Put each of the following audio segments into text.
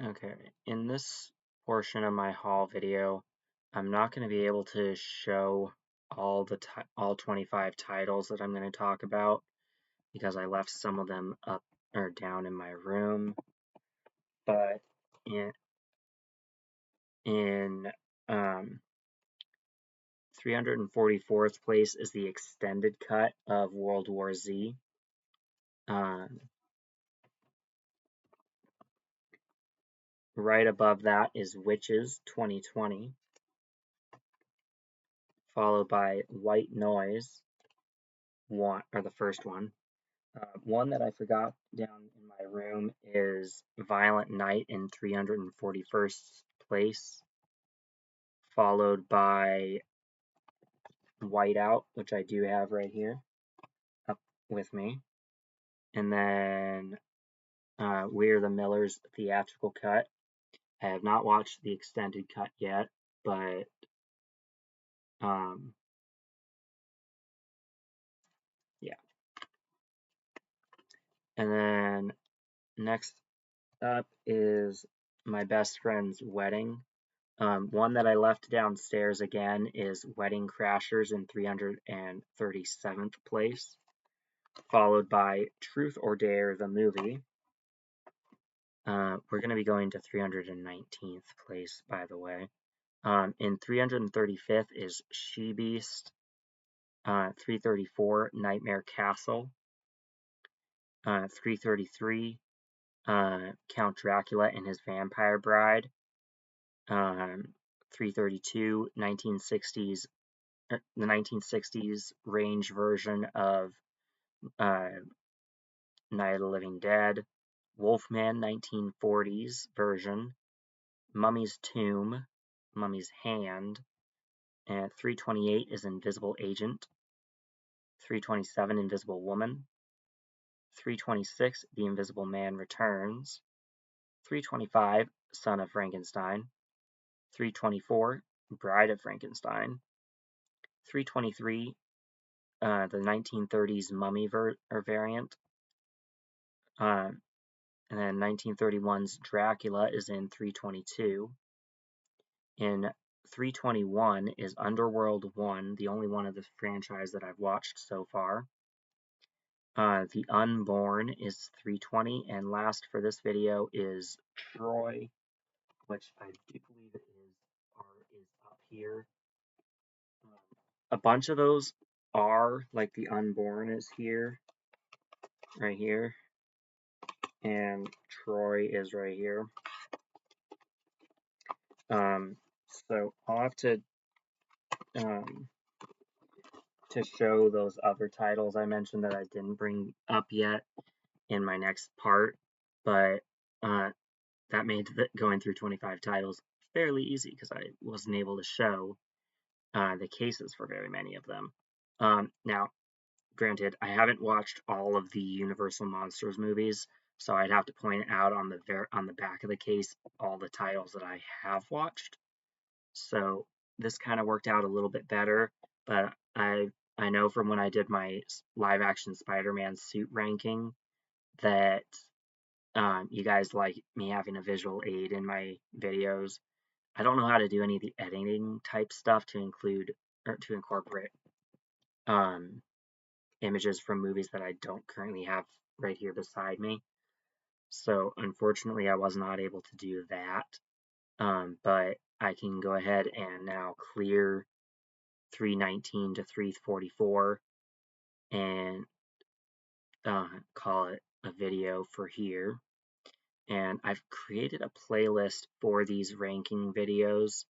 Okay, in this portion of my haul video, I'm not going to be able to show all 25 titles that I'm going to talk about because I left some of them up or down in my room. But in um, 344th place is the extended cut of World War Z. Right above that is Witches 2020, followed by White Noise, the first one. One that I forgot down in my room is Violent Night in 341st place, followed by Whiteout, which I do have right here up with me. And then We're the Millers theatrical cut. I have not watched the extended cut yet, but yeah. And then next up is My Best Friend's Wedding. One that I left downstairs again is Wedding Crashers in 337th place, followed by Truth or Dare, the movie. We're going to be going to 319th place, by the way. In 335th is She Beast. 334, Nightmare Castle. 333, Count Dracula and His Vampire Bride. 332, 1960s, the 1960s range version of Night of the Living Dead. Wolfman 1940s version. Mummy's Tomb, Mummy's Hand. And 328 is Invisible Agent. 327, Invisible Woman. 326, The Invisible Man Returns. 325, Son of Frankenstein. 324, Bride of Frankenstein. 323, the 1930s Mummy variant. And then 1931's Dracula is in 322. In 321 is Underworld 1, the only one of the franchise that I've watched so far. The Unborn is 320, and last for this video is Troy, which I do believe is up here. A bunch of those are, like the Unborn is here, right here, and Troy is right here. So I'll have to show those other titles I mentioned that I didn't bring up yet in my next part, but that made going through 25 titles fairly easy because I wasn't able to show the cases for very many of them. Now, granted, I haven't watched all of the Universal Monsters movies, so I'd have to point out on the back of the case all the titles that I have watched. So this kind of worked out a little bit better, but I know from when I did my live action Spider-Man suit ranking that you guys like me having a visual aid in my videos. I don't know how to do any of the editing type stuff to include or to incorporate images from movies that I don't currently have right here beside me. So unfortunately, I was not able to do that. But I can go ahead and now clear 319 to 344 and call it a video for here. And I've created a playlist for these ranking videos.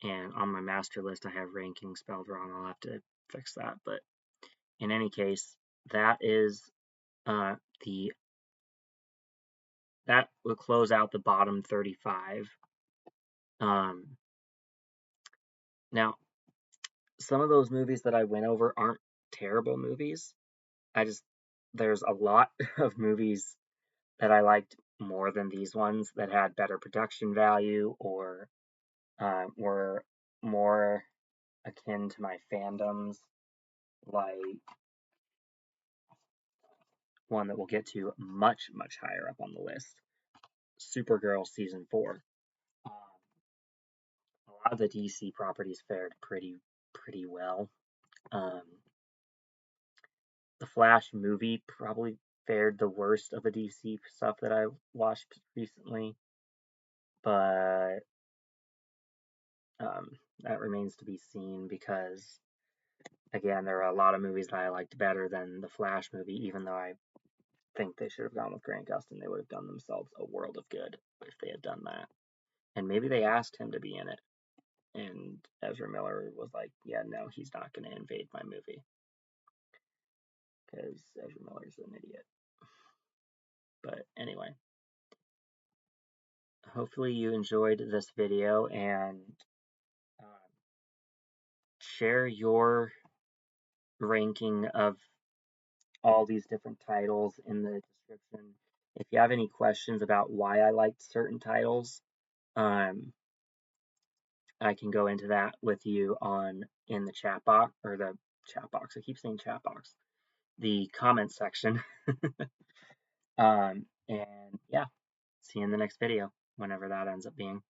And on my master list, I have ranking spelled wrong. I'll have to fix that. But in any case, that will close out the bottom 35. Now, some of those movies that I went over aren't terrible movies. There's a lot of movies that I liked more than these ones that had better production value or were more akin to my fandoms, like one that we'll get to much, much higher up on the list. Supergirl season 4. Um, a lot of the DC properties fared pretty well. The Flash movie probably fared the worst of the DC stuff that I watched recently, but that remains to be seen because, again, there are a lot of movies that I liked better than the Flash movie, even though I think they should have gone with Grant Gustin. They would have done themselves a world of good if they had done that. And maybe they asked him to be in it, and Ezra Miller was like, yeah, no, he's not going to invade my movie, because Ezra Miller's an idiot. But anyway, hopefully you enjoyed this video, and share your ranking of all these different titles in the description. If you have any questions about why I liked certain titles, I can go into that with you in the chat box, or the chat box. I keep saying chat box. The comment section. And yeah, see you in the next video, whenever that ends up being.